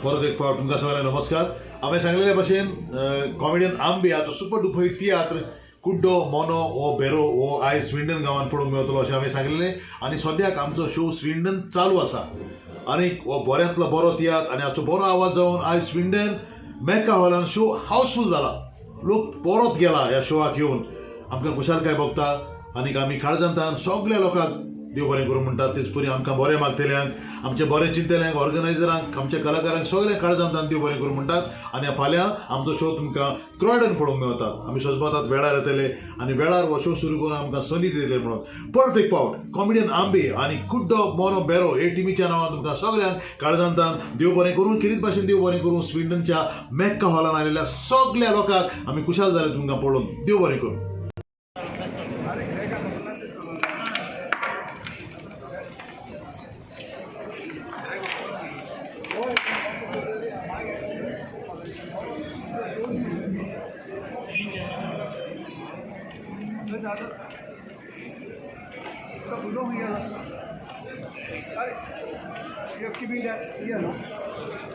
परत एक फावट तुमकां सगळ्यांना नमस्कार. हांवें सांगलेल्या भशेन कॉमेडियन आंबे हाचो सुपर डुपर हिट तियात्र कुड्डो मोनो ओ बेरो हो आयज स्विंडन गांवांत पळोवंक मेळटलो अशें हांवें सांगलेलें. आनी सद्याक आमचो शो स्विंडन चालू आसा आनी हो बऱ्यांतलो बरो तियात्र आनी हाचो बरो आवाज जावन आयज स्विंडन मेक्का हॉलान शो हावसफूल जाला. लोक परत गेला ह्या शोवाक येवन आमकां खुशालकाय भोगता. आनीक आमी काळजांतान सगळ्या लोकांक देव बरें करूं म्हणटात. तेच परी आमकां बरें मागतल्यांक आमचे बरें चिंतल्यांक ऑर्गनायझरांक आमच्या कलाकारांक सगळ्या काळजांतान देव बरें करूं म्हणटात. आनी फाल्यां आमचो शो तुमकां क्रॉयडन पळोवंक मेळटा. आमी सजमतात वेळार येतले आनी वेळार हो शो सुरू करून आमकां संदी दितले म्हणून परत एक फावट कॉमेडियन आंबे आनी कुड्डो मोनो बेरो हे टिमीच्या नांवान तुमकां सगळ्यांक काळजांतान देव बरें करून किरीत भाशेन देव बरें करून स्विंडनच्या मेक्का हॉलान आयिल्ल्या सगळ्या लोकांक आमी खुशाल जाले तुमकां पळोवन देव बरें करूं. Allez, il y a un petit billet, il y a non.